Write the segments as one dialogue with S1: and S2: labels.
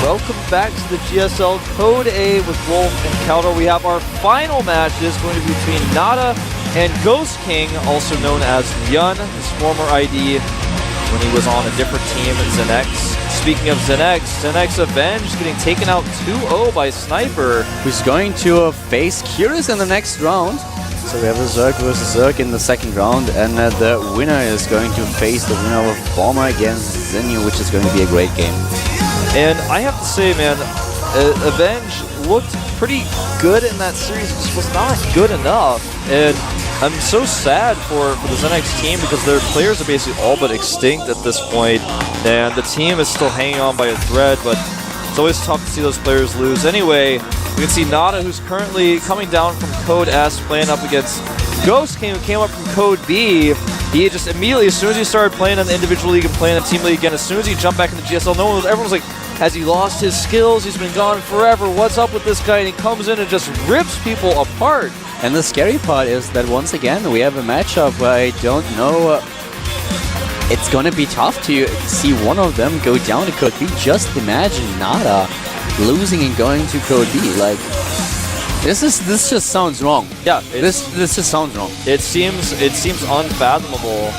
S1: welcome back to the GSL Code A with Wolf and Caldor. We have our final match. It is going to be between Nada and Ghost King, also known as Byun, his former ID when he was on a different team in ZenX. Speaking of ZenX, ZenX Avenge getting taken out 2-0 by Sniper.
S2: Who's going to face Curious in the next round. So we have a Zerg versus Zerg in the second round, and the winner is going to face the winner of Bomber against Zenyu, which is going to be a great game.
S1: And I have to say, man, Avenge looked pretty good in that series, just was not good enough. And I'm so sad for the ZenX team because their players are basically all but extinct at this point, and the team is still hanging on by a thread, but it's always tough to see those players lose. Anyway, we can see Nada, who's currently coming down from Code S, playing up against Ghost King, who came up from Code B. He just immediately, as soon as he started playing in the individual league and playing in the team league again, as soon as he jumped back in the GSL, everyone was like, has he lost his skills? He's been gone forever. What's up with this guy? And he comes in and just rips people apart.
S2: And the scary part is that once again, we have a matchup where I don't know. It's gonna be tough to see one of them go down to Code B. Just imagine Nada losing and going to Code B. Like, this just sounds wrong.
S1: Yeah,
S2: this just sounds wrong.
S1: It seems unfathomable.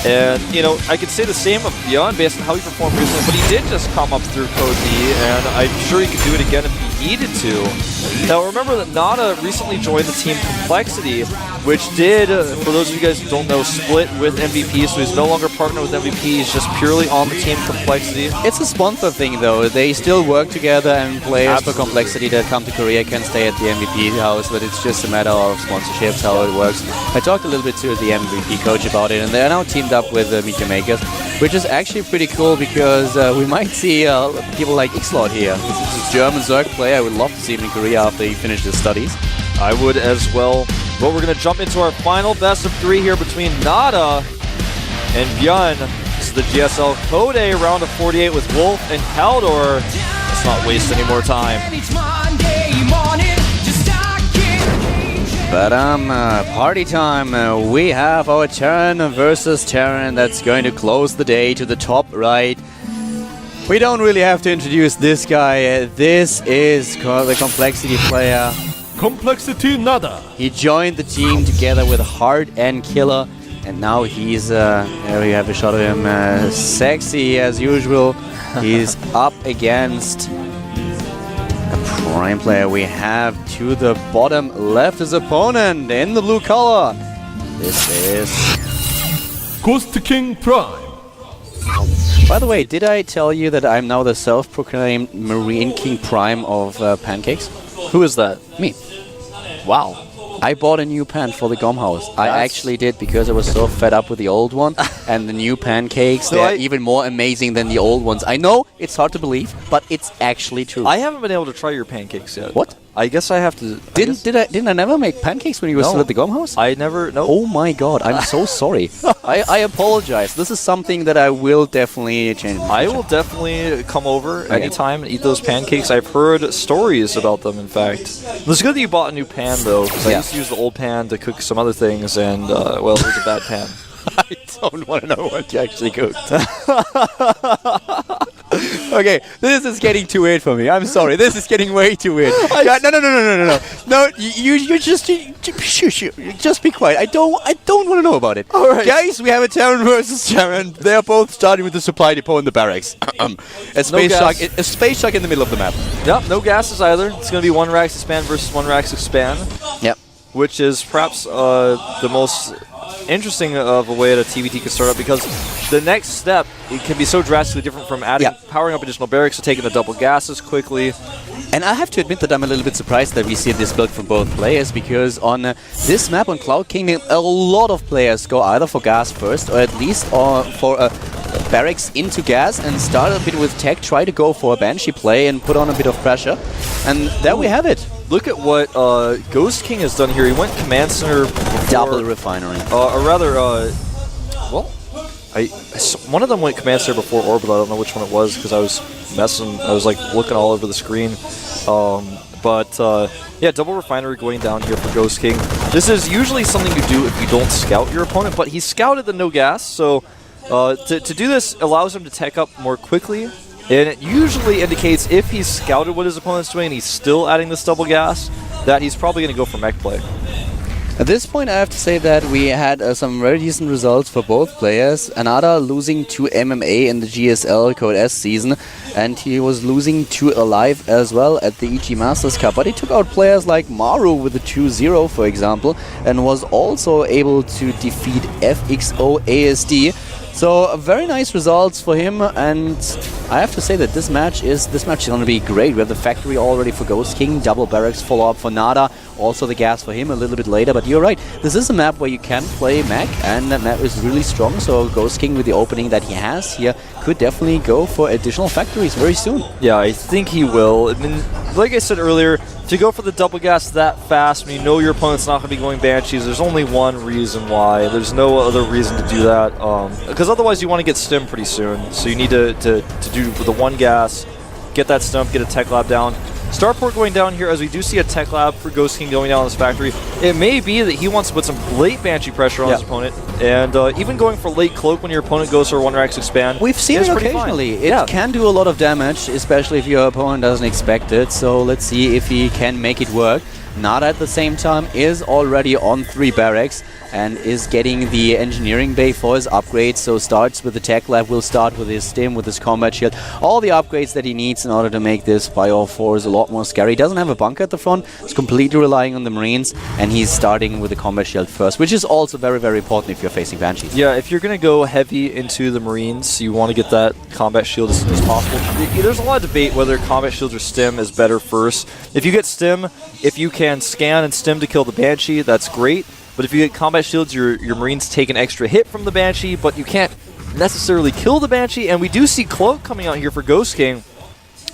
S1: And, you know, I could say the same of Byun based on how he performed recently, but he did just come up through Code B, and I'm sure he could do it again if he needed to. Now, remember that Nada recently joined the team Complexity, which did, for those of you guys who don't know, split with MVP, so he's no longer partnered with MVP, he's just purely on the team Complexity.
S2: It's a sponsor thing, though. They still work together, and players for Complexity that come to Korea can stay at the MVP house, but it's just a matter of sponsorships, how it works. I talked a little bit to the MVP coach about it, and they're now teamed up with Media Makers, which is actually pretty cool because we might see people like Xlord here. This is a German Zerg player. I would love to see him in Korea after he finished his studies.
S1: I would as well. But we're going to jump into our final best of 3 here between Nada and Byun. This is the GSL Code A round of 48 with Wolf and Caldor. Let's not waste any more time.
S2: But party time. We have our Terran versus Terran that's going to close the day to the top right. We don't really have to introduce this guy. This is the Complexity player.
S3: Complexity Nada.
S2: He joined the team together with Heart and Killer, and now he's, there we have a shot of him, sexy as usual. He's up against a Prime player. We have to the bottom left his opponent in the blue color. This is
S3: Ghost King Prime.
S2: By the way, did I tell you that I'm now the self-proclaimed Marine King Prime of pancakes?
S1: Who is that?
S2: Me. Wow. I bought a new pan for the GOM house. I actually did because I was so fed up with the old one. And the new pancakes, they're even more amazing than the old ones. I know it's hard to believe, but it's actually true.
S1: I haven't been able to try your pancakes yet.
S2: What?
S1: I guess I have to.
S2: Didn't I never make pancakes when you were still at the GOM house?
S1: I never. No.
S2: Oh my god! I'm so sorry. I apologize. This is something that I will definitely change.
S1: I will definitely come over anytime and eat those pancakes. I've heard stories about them. In fact, it's good that you bought a new pan though, because I used to use the old pan to cook some other things, and well, it was a bad pan.
S2: I don't want to know what you actually cooked. Okay, this is getting too weird for me. I'm sorry, this is getting way too weird. No, you just be quiet. I don't want to know about it.
S1: All right,
S2: guys, we have a Terran versus Terran. They're both starting with the supply depot in the barracks. A space truck in the middle of the map.
S1: Yep, no gases either. It's going to be 1 Rax expand versus 1 Rax expand.
S2: Yep.
S1: Which is perhaps the most interesting of a way that TVT could start up, because the next step, it can be so drastically different from adding powering up additional barracks to taking the double gases quickly.
S2: And I have to admit that I'm a little bit surprised that we see this build from both players, because on this map on Cloud Kingdom, a lot of players go either for gas first, or at least for barracks into gas and start a bit with tech, try to go for a Banshee play and put on a bit of pressure. And there we have it.
S1: Look at what Ghost King has done here. He went Command Center before,
S2: double refinery.
S1: Or rather, well, one of them went Command Center before Orbital. I don't know which one it was because I was messing. I was like looking all over the screen. Yeah, double refinery going down here for Ghost King. This is usually something you do if you don't scout your opponent, but he scouted the no gas, so to do this allows him to tech up more quickly. And it usually indicates if he's scouted what his opponent's doing and he's still adding this double gas, that he's probably going to go for mech play.
S2: At this point, I have to say that we had some very decent results for both players. Anada losing to MMA in the GSL Code S season, and he was losing to Alive as well at the EG Masters Cup. But he took out players like Maru with a 2-0, for example, and was also able to defeat FXO ASD. So very nice results for him, and I have to say that this match is going to be great. We have the factory already for Ghost King, double barracks follow-up for Nada, also the gas for him a little bit later. But you're right, this is a map where you can play mech, and that map is really strong. So Ghost King, with the opening that he has here, could definitely go for additional factories very soon.
S1: Yeah, I think he will. I mean, like I said earlier, to go for the double gas that fast when you know your opponent's not going to be going Banshees, there's only one reason why. There's no other reason to do that. Because otherwise you want to get stim pretty soon. So you need to do the one gas, get that stump, get a tech lab down. Starport going down here, as we do see a tech lab for Ghost King going down on this factory. It may be that he wants to put some late Banshee pressure on his opponent, and even going for late cloak when your opponent goes for 1-Rax expand.
S2: We've seen it occasionally. It can do a lot of damage, especially if your opponent doesn't expect it. So let's see if he can make it work. Nada at the same time is already on 3 barracks and is getting the engineering bay for his upgrades. So starts with the tech lab, will start with his stim, with his combat shield, all the upgrades that he needs in order to make this Bio Force a lot more scary. He doesn't have a bunker at the front, he's completely relying on the Marines, and he's starting with the combat shield first, which is also very, very important if you're facing Banshees.
S1: Yeah, if you're going to go heavy into the Marines, you want to get that combat shield as soon as possible. There's a lot of debate whether combat shields or stim is better first. If you get stim, if you can scan and stim to kill the Banshee, that's great. But if you get combat shields, your Marines take an extra hit from the Banshee, but you can't necessarily kill the Banshee. And we do see Cloak coming out here for Ghost King,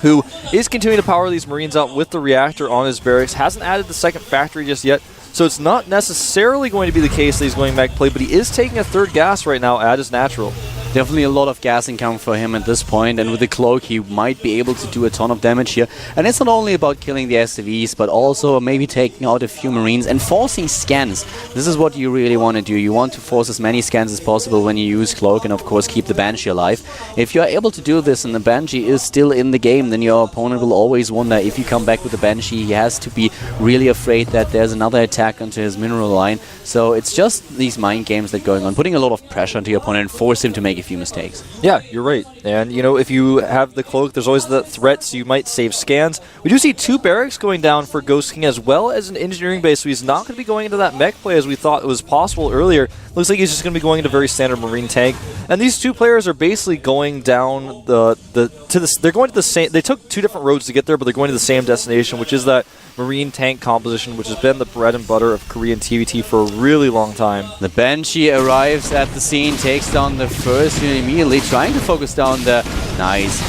S1: who is continuing to power these Marines out with the reactor on his barracks. Hasn't added the second factory just yet, so it's not necessarily going to be the case that he's going mech play, but he is taking a third gas right now at his natural.
S2: Definitely a lot of gas income for him at this point, and with the cloak he might be able to do a ton of damage here. And it's not only about killing the SCVs, but also maybe taking out a few Marines and forcing scans. This is what you really want to do. You want to force as many scans as possible when you use cloak, and of course keep the Banshee alive. If you're able to do this and the Banshee is still in the game, then your opponent will always wonder, if you come back with the Banshee, he has to be really afraid that there's another attack onto his mineral line. So it's just these mind games that are going on, putting a lot of pressure onto your opponent and force him to make a few mistakes.
S1: Yeah, you're right. And, you know, if you have the cloak, there's always the threat, so you might save scans. We do see 2 barracks going down for Ghost King, as well as an engineering base, so he's not going to be going into that mech play as we thought it was possible earlier. Looks like he's just going to be going into very standard Marine tank. And these 2 players are basically going down they're going to the same, they took 2 different roads to get there, but they're going to the same destination, which is that Marine tank composition, which has been the bread and butter of Korean TVT for a really long time.
S2: The Banshee arrives at the scene, takes down the first unit immediately, trying to focus down the... Nice.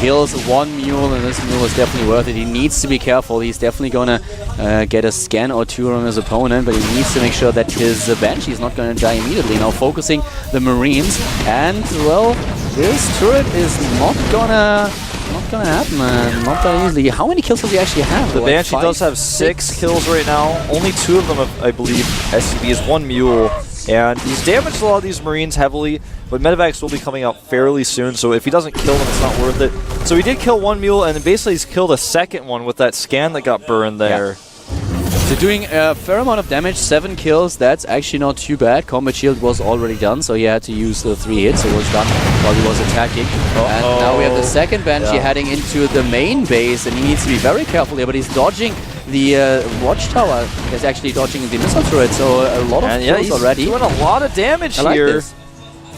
S2: Kills 1 mule, and this mule is definitely worth it. He needs to be careful. He's definitely going to get a scan or 2 on his opponent, but he needs to make sure that his Banshee is not going to die immediately. Now focusing the Marines, and, well, this turret is not gonna happen, man. Not that easily. How many kills does he actually have?
S1: The Banshee does have 6 kills right now. Only 2 of them, I believe, SCV is 1 mule. And he's damaged a lot of these Marines heavily, but Medivacs will be coming out fairly soon, so if he doesn't kill them, it's not worth it. So he did kill 1 mule, and then basically he's killed a second one with that scan that got burned there.
S2: Yeah. So doing a fair amount of damage, 7 kills, that's actually not too bad. Combat shield was already done, so he had to use the 3 hits. It was done while he was attacking. And now we have the second Banshee heading into the main base, and he needs to be very careful here, but he's dodging the watchtower. He's actually dodging the missile turret, so a lot of kills already.
S1: He's doing a lot of damage here.
S2: Like this.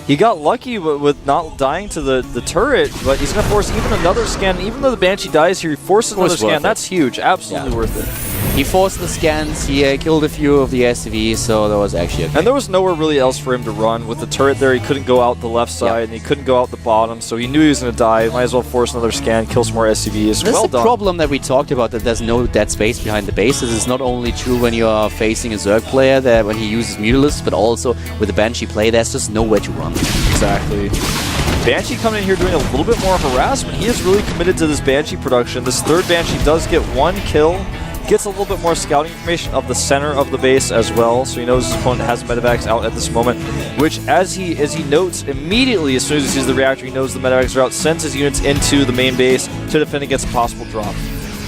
S1: He got lucky with not dying to the turret, but he's going to force even another scan. Even though the Banshee dies here, he forces another scan. That's huge. Absolutely worth it.
S2: He forced the scans, he killed a few of the SCVs, so that was actually okay.
S1: And there was nowhere really else for him to run. With the turret there, he couldn't go out the left side, and he couldn't go out the bottom, so he knew he was going to die. Might as well force another scan, kill some more SCVs.
S2: This is the problem that we talked about, that there's no dead space behind the bases. It's not only true when you are facing a Zerg player, that when he uses Mutalists, but also with the Banshee play, there's just nowhere to run.
S1: Exactly. Banshee coming in here doing a little bit more harassment. He is really committed to this Banshee production. This third Banshee does get 1 kill. Gets a little bit more scouting information of the center of the base as well, so he knows his opponent has medevacs out at this moment, which as he notes immediately as soon as he sees the reactor, he knows the medevacs are out, sends his units into the main base to defend against a possible drop.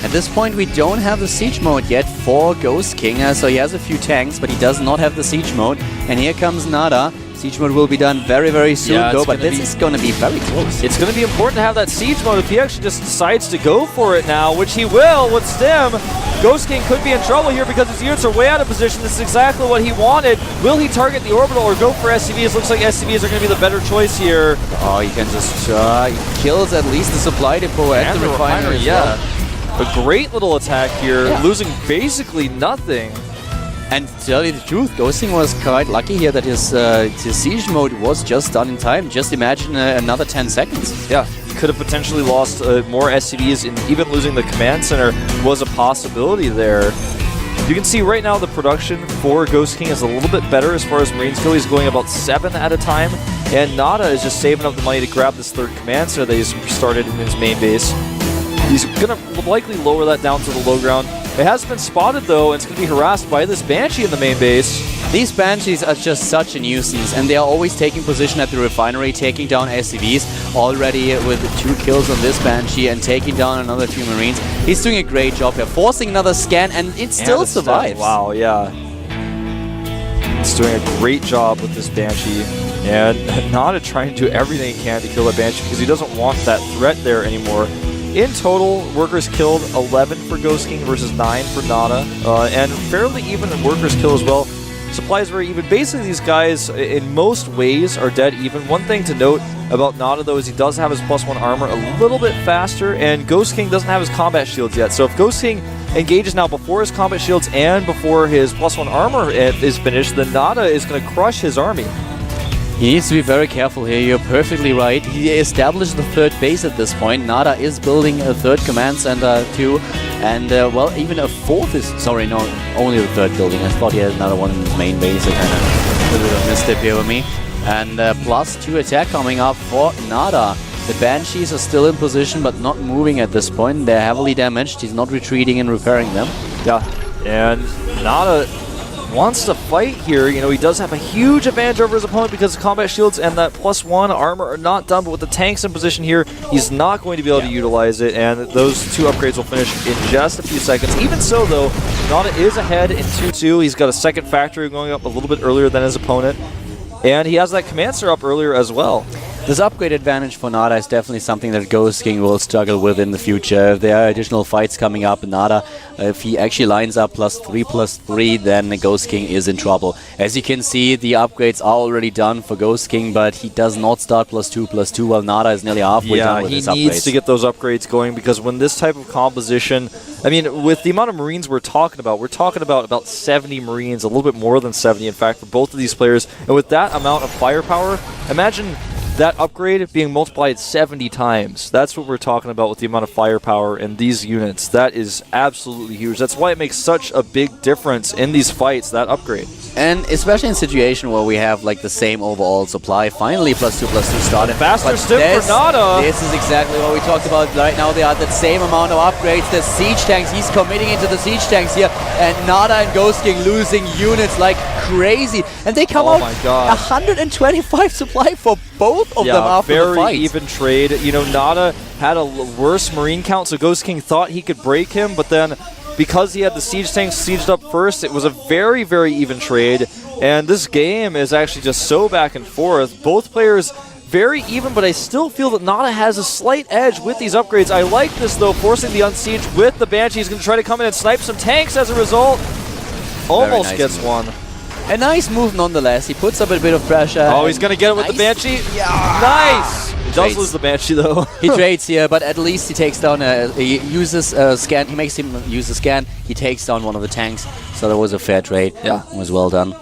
S2: At this point, we don't have the siege mode yet for Ghost King, so he has a few tanks, but he does not have the siege mode. And here comes Nada. Siege mode will be done very, very soon, though, but this is going to be very close.
S1: It's going to be important to have that siege mode. If he actually just decides to go for it now, which he will with Stim, Ghost King could be in trouble here because his units are way out of position. This is exactly what he wanted. Will he target the orbital or go for SCVs? Looks like SCVs are going to be the better choice here.
S2: Oh, he can just he kills at least the supply depot and the refinery.
S1: Yeah. A great little attack here, losing basically nothing.
S2: And to tell you the truth, Ghost King was quite lucky here that his siege mode was just done in time. Just imagine another 10 seconds.
S1: Yeah, he could have potentially lost more SCVs, and even losing the command center was a possibility there. You can see right now the production for Ghost King is a little bit better as far as Marines go. He's going about 7 at a time, and Nada is just saving up the money to grab this 3rd command center that he's started in his main base. He's going to likely lower that down to the low ground. It has been spotted, though, and it's going to be harassed by this Banshee in the main base.
S2: These Banshees are just such a nuisance, and they are always taking position at the refinery, taking down SCVs. Already with 2 kills on this Banshee and taking down another 2 Marines. He's doing a great job here, forcing another scan, and it still survives.
S1: Wow, yeah. He's doing a great job with this Banshee. And Nada trying to do everything he can to kill that Banshee because he doesn't want that threat there anymore. In total, workers killed 11 for Ghost King versus 9 for Nada, and fairly even in workers kill as well. Supplies very even. Basically, these guys, in most ways, are dead even. One thing to note about Nada, though, is he does have his +1 armor a little bit faster, and Ghost King doesn't have his combat shields yet. So if Ghost King engages now before his combat shields and before his +1 armor is finished, then Nada is going to crush his army.
S2: He needs to be very careful here. You're perfectly right. He established the 3rd base at this point. Nada is building a 3rd command center too. And, well, even a 4th is... Sorry, no, only the 3rd building. I thought he had another one in his main base. I kind of a bit of a misstep here with me. And +2 attack coming up for Nada. The Banshees are still in position, but not moving at this point. They're heavily damaged. He's not retreating and repairing them.
S1: Yeah, and Nada wants to fight here. You know, he does have a huge advantage over his opponent because the combat shields and that +1 armor are not done, but with the tanks in position here, he's not going to be able to utilize it, and those 2 upgrades will finish in just a few seconds. Even so, though, Nada is ahead in 2-2. He's got a 2nd factory going up a little bit earlier than his opponent, and he has that command center up earlier as well.
S2: This upgrade advantage for Nada is definitely something that Ghost King will struggle with in the future. If there are additional fights coming up, Nada, if he actually lines up +3/+3, then Ghost King is in trouble. As you can see, the upgrades are already done for Ghost King, but he does not start +2/+2 while Nada is nearly halfway done with his upgrades.
S1: Yeah, he needs to get those upgrades going because when this type of composition, I mean, with the amount of Marines we're talking about 70 Marines, a little bit more than 70 in fact for both of these players, and with that amount of firepower, imagine that upgrade being multiplied 70 times. That's what we're talking about with the amount of firepower in these units. That is absolutely huge. That's why it makes such a big difference in these fights, that upgrade.
S2: And especially in a situation where we have like the same overall supply, finally +2/+2 started.
S1: Faster Stim for Nada.
S2: This is exactly what we talked about right now. They are the same amount of upgrades. The siege tanks, he's committing into the siege tanks here. And Nada and Ghost King losing units like crazy. And they come out 125 supply for both of them after the fight.
S1: Very even trade. You know, Nada had a worse Marine count, so Ghost King thought he could break him, but then because he had the siege tanks sieged up first, it was a very, very even trade. And this game is actually just so back and forth. Both players very even, but I still feel that Nada has a slight edge with these upgrades. I like this, though, forcing the unsiege with the Banshee. He's going to try to come in and snipe some tanks as a result. Almost nice gets one.
S2: A nice move nonetheless. He puts up a bit of pressure.
S1: Oh, he's going to get it with the Banshee. Yeah. Nice. He does lose the Banshee, though.
S2: He trades here, but at least he takes down he uses a scan. He makes him use a scan. He takes down one of the tanks. So that was a fair trade.
S1: Yeah.
S2: It was well done.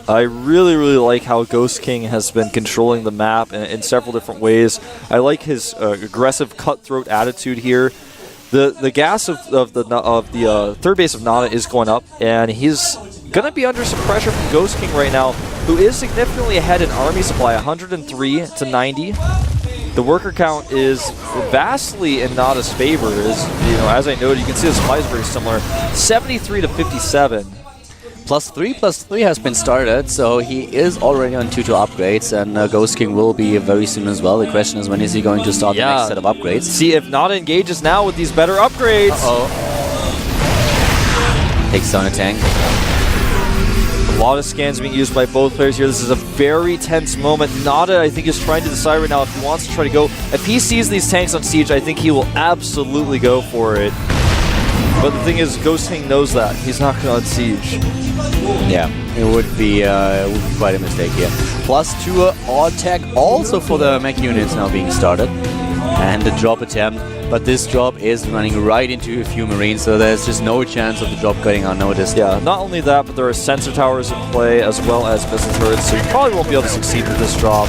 S1: I really, really like how Ghost King has been controlling the map in several different ways. I like his aggressive cutthroat attitude here. The gas of the third base of Nada is going up, and he's going to be under some pressure from Ghost King right now, who is significantly ahead in army supply, 103 to 90. the worker count is vastly in Nada's favor. As I noted, you can see the supply is very similar. 73 to 57.
S2: +3 has been started, so he is already on 2 upgrades, and Ghost King will be very soon as well. The question is, when is he going to start the next set of upgrades?
S1: See if Nada engages now with these better upgrades.
S2: Takes down a tank.
S1: A lot of scans being used by both players here. This is a very tense moment. Nada, I think, is trying to decide right now if he wants to try to go. If he sees these tanks on siege, I think he will absolutely go for it. But the thing is, Ghost King knows that. He's not going to on siege.
S2: Yeah, it would be quite a mistake here. +2 odd tech also for the mech units now being started. And the drop attempt. But this drop is running right into a few Marines, so there's just no chance of the drop going unnoticed.
S1: Yeah, not only that, but there are sensor towers in play as well as missile turrets, so you probably won't be able to succeed with this drop.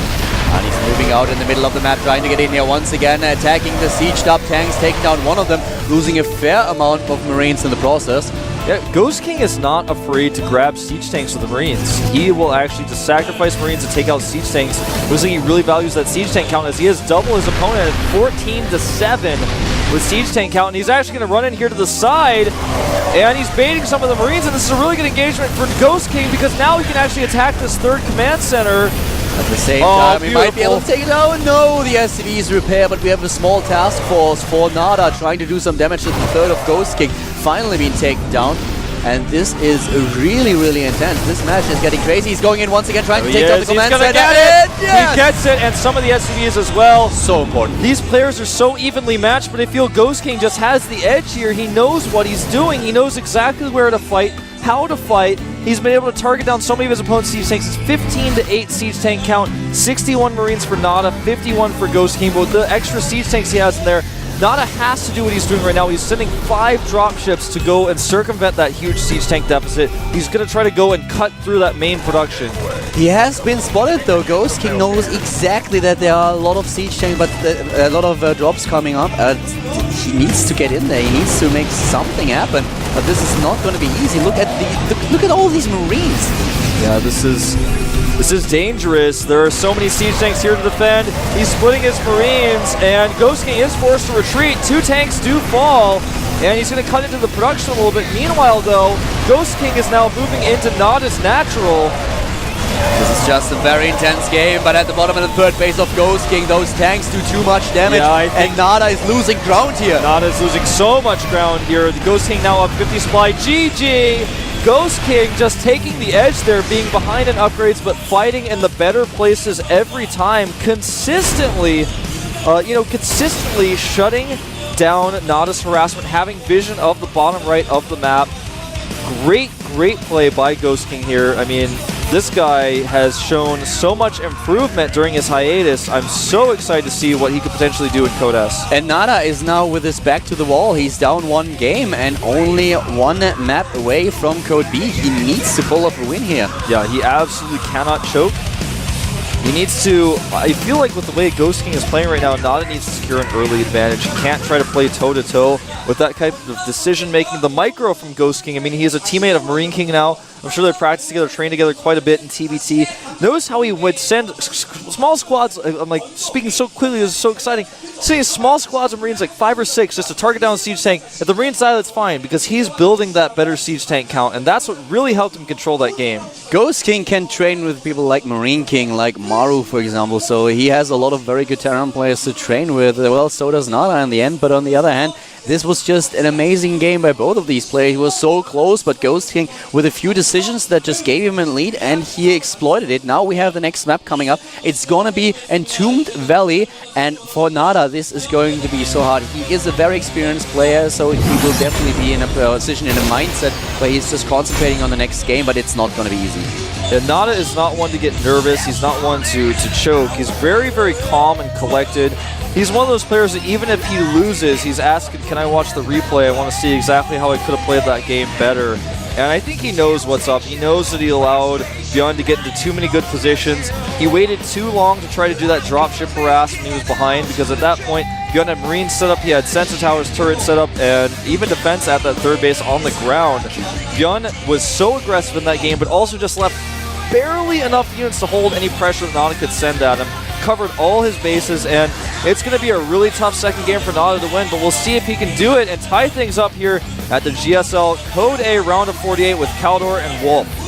S2: And he's moving out in the middle of the map, trying to get in here once again, attacking the sieged up tanks, taking down one of them, losing a fair amount of Marines in the process.
S1: Yeah, Ghost King is not afraid to grab siege tanks with the Marines. He will actually just sacrifice Marines to take out siege tanks. Looks like he really values that siege tank count, as he has double his opponent at 14 to 7 with siege tank count, and he's actually going to run in here to the side, and he's baiting some of the Marines, and this is a really good engagement for Ghost King, because now he can actually attack this third command center.
S2: At the same time, he might be able to take it down. No, the SCV is repaired, but we have a small task force for Nada trying to do some damage to the third of Ghost King, finally being taken down. And this is really, really intense. This match is getting crazy. He's going in once again, trying to take down the command center.
S1: He gets it, and some of the SCVs as well.
S2: So important.
S1: These players are so evenly matched, but I feel Ghost King just has the edge here. He knows what he's doing. He knows exactly where to fight, how to fight. He's been able to target down so many of his opponent's siege tanks. It's 15 to 8 siege tank count, 61 Marines for Nada, 51 for Ghost King. But with the extra siege tanks he has in there, Nada has to do what he's doing right now. He's sending 5 dropships to go and circumvent that huge siege tank deficit. He's going to try to go and cut through that main production.
S2: He has been spotted though. Ghost King knows exactly that there are a lot of siege tanks, but a lot of drops coming up. He needs to get in there. He needs to make something happen. But this is not going to be easy. Look at all these Marines.
S1: Yeah, this is dangerous. There are so many siege tanks here to defend. He's splitting his Marines, and Ghost King is forced to retreat. 2 tanks do fall, and he's going to cut into the production a little bit. Meanwhile, though, Ghost King is now moving into Nada's natural.
S2: This is just a very intense game, but at the bottom of the third base of Ghost King, those tanks do too much damage, and Nada is losing ground here.
S1: Nada is losing so much ground here. The Ghost King now up 50 supply. GG! Ghost King just taking the edge there, being behind in upgrades, but fighting in the better places every time, consistently shutting down Nada's harassment, having vision of the bottom right of the map. Great play by Ghost King here. I mean, this guy has shown so much improvement during his hiatus. I'm so excited to see what he could potentially do in Code S.
S2: And Nada is now with his back to the wall. He's down 1 game and only 1 map away from Code B. He needs to pull off a win here.
S1: Yeah, he absolutely cannot choke. He needs to, I feel like with the way Ghost King is playing right now, Nada needs to secure an early advantage. He can't try to play toe-to-toe with that type of decision-making. The micro from Ghost King, I mean, he is a teammate of Marine King now. I'm sure they practice together, train together quite a bit in TBT. Notice how he would send small squads, I'm like speaking so quickly, this is so exciting. Sending small squads of Marines, like 5 or 6, just to target down a siege tank. If the Marines die, that's fine, because he's building that better siege tank count, and that's what really helped him control that game.
S2: Ghost King can train with people like Marine King, like Maru, for example, so he has a lot of very good Terran players to train with. Well, so does Nada in the end, but on the other hand, this was just an amazing game by both of these players. He was so close, but Ghost King with a few decisions that just gave him a lead, and he exploited it. Now we have the next map coming up. It's going to be Entombed Valley, and for Nada, this is going to be so hard. He is a very experienced player, so he will definitely be in a position, in a mindset where he's just concentrating on the next game, but it's not going to be easy.
S1: And Nada is not one to get nervous. He's not one to choke. He's very, very calm and collected. He's one of those players that even if he loses, he's asking, can I watch the replay? I want to see exactly how I could have played that game better. And I think he knows what's up. He knows that he allowed Byun to get into too many good positions. He waited too long to try to do that dropship harass when he was behind, because at that point, Byun had Marines set up, he had sensor towers, turrets set up, and even defense at that third base on the ground. Byun was so aggressive in that game, but also just left barely enough units to hold any pressure that Nada could send at him. covered all his bases, and it's going to be a really tough second game for Nada to win, but we'll see if he can do it and tie things up here at the GSL Code A round of 48 with Caldor and Wolf.